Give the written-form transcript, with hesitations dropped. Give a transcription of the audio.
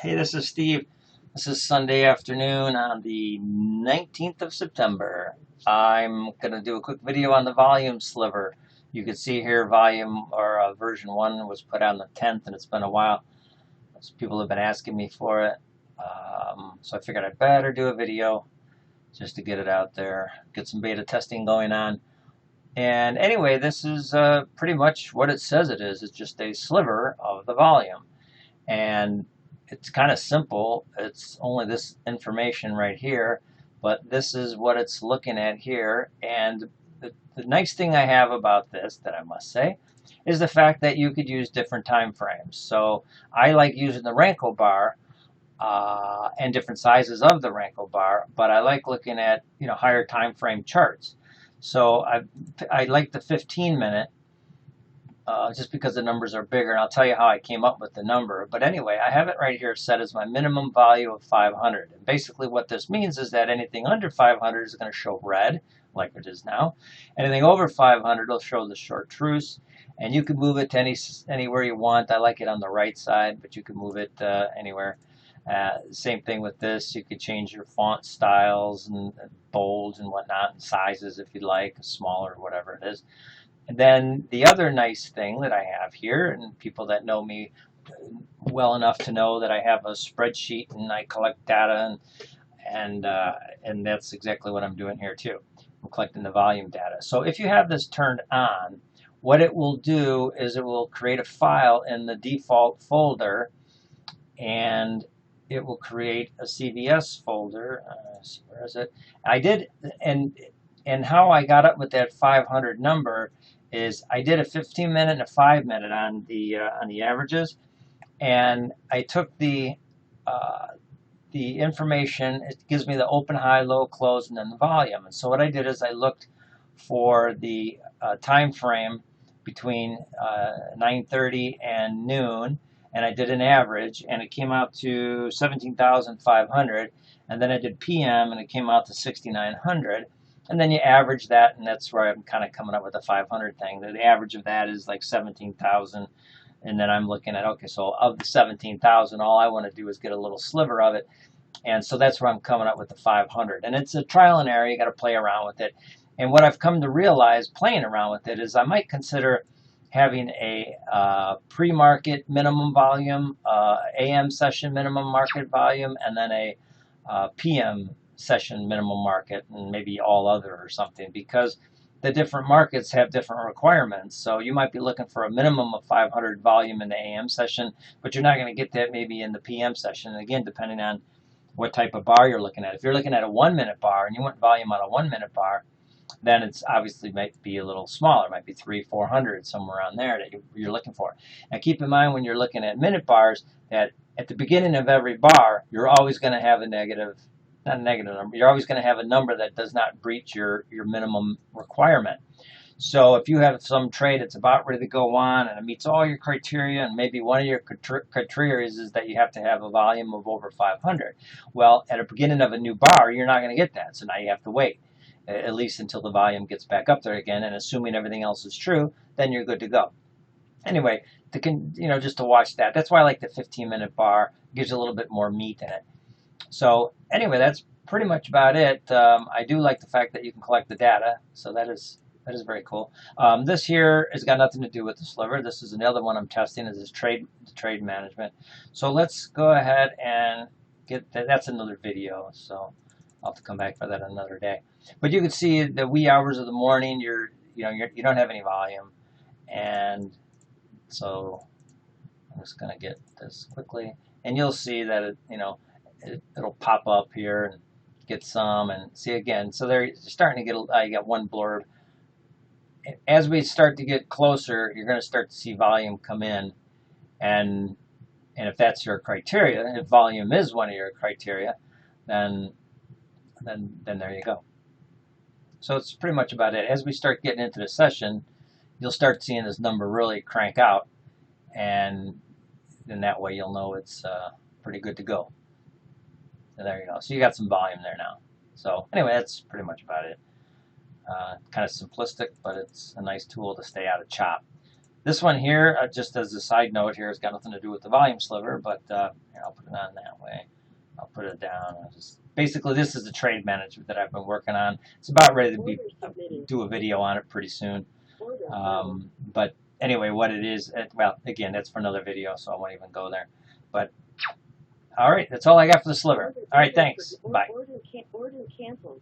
Hey, this is Steve. This is Sunday afternoon on the 19th of September. I'm going to do a quick video on the volume sliver. You can see here volume or version 1 was put out on the 10th, and it's been a while. People have been asking me for it. So I figured I'd better do a video just to get it out there, get some beta testing going on. And anyway, this is pretty much what it says it is. It's just a sliver of the volume. And it's kind of simple. It's only this information right here, but this is what it's looking at here. And the nice thing I have about this, that I must say, is the fact that you could use different time frames. So I like using the Renko bar and different sizes of the Renko bar, but I like looking at higher time frame charts. So I like the 15-minute. Just because the numbers are bigger, and I'll tell you how I came up with the number. But anyway, I have it right here set as my minimum value of 500. And basically what this means is that anything under 500 is going to show red, like it is now. Anything over 500 will show the short truce. And you can move it to anywhere you want. I like it on the right side, but you can move it anywhere. Same thing with this. You could change your font styles and bold and whatnot, and sizes if you'd like, smaller, whatever it is. And then the other nice thing that I have here, and people that know me well enough to know that I have a spreadsheet and I collect data, and that's exactly what I'm doing here too. I'm collecting the volume data. So if you have this turned on, what it will do is it will create a file in the default folder, and it will create a CVS folder. Where is it? I did, and how I got up with that 500 number is I did a 15-minute and a 5-minute on the averages, and I took the information. It gives me the open, high, low, close, and then the volume. And so what I did is I looked for the time frame between 9:30 and noon, and I did an average, and it came out to 17,500. And then I did PM, and it came out to 6,900. And then you average that, and that's where I'm kind of coming up with the 500 thing. The average of that is like 17,000. And then I'm looking at, okay, so of the 17,000, all I want to do is get a little sliver of it. And so that's where I'm coming up with the 500. And it's a trial and error. You got to play around with it. And what I've come to realize playing around with it is I might consider having a pre-market minimum volume, AM session minimum market volume, and then a PM session minimum market, and maybe all other or something, because the different markets have different requirements. So you might be looking for a minimum of 500 volume in the AM session, but you're not going to get that maybe in the PM session. And again, depending on what type of bar you're looking at. If you're looking at a 1-minute bar and you want volume on a 1-minute bar, then it's obviously might be a little smaller. It might be 300-400, somewhere around there that you're looking for. Now keep in mind when you're looking at minute bars that at the beginning of every bar, you're always going to have a negative, not a negative number, you're always going to have a number that does not breach your minimum requirement. So if you have some trade that's about ready to go on and it meets all your criteria, and maybe one of your criteria is that you have to have a volume of over 500. Well, at the beginning of a new bar, you're not going to get that. So now you have to wait at least until the volume gets back up there again, and assuming everything else is true, then you're good to go. Anyway, just to watch that. That's why I like the 15-minute bar. It gives you a little bit more meat in it. So anyway, that's pretty much about it. I do like the fact that you can collect the data, so that is very cool. This here has got nothing to do with the sliver. This is another one I'm testing. Is this trade management. So let's go ahead and get that. That's another video. So I'll have to come back for that another day. But you can see the wee hours of the morning. You don't have any volume, and so I'm just gonna get this quickly, and you'll see that it'll pop up here and get some, and see again. So they're starting to get. You got one blurb. As we start to get closer, you're going to start to see volume come in, and if that's your criteria, if volume is one of your criteria, then there you go. So it's pretty much about it. As we start getting into the session, you'll start seeing this number really crank out, and then that way you'll know it's pretty good to go. So there you go. So you got some volume there now. So anyway, that's pretty much about it. Kind of simplistic, but it's a nice tool to stay out of chop. This one here, just as a side note here, has got nothing to do with the volume sliver, but here, I'll put it on that way. I'll put it down. Basically, this is the trade management that I've been working on. It's about ready to do a video on it pretty soon. But anyway, what it is, well, again, that's for another video, so I won't even go there. But all right, that's all I got for the sliver. All right, thanks. Bye. Order canceled.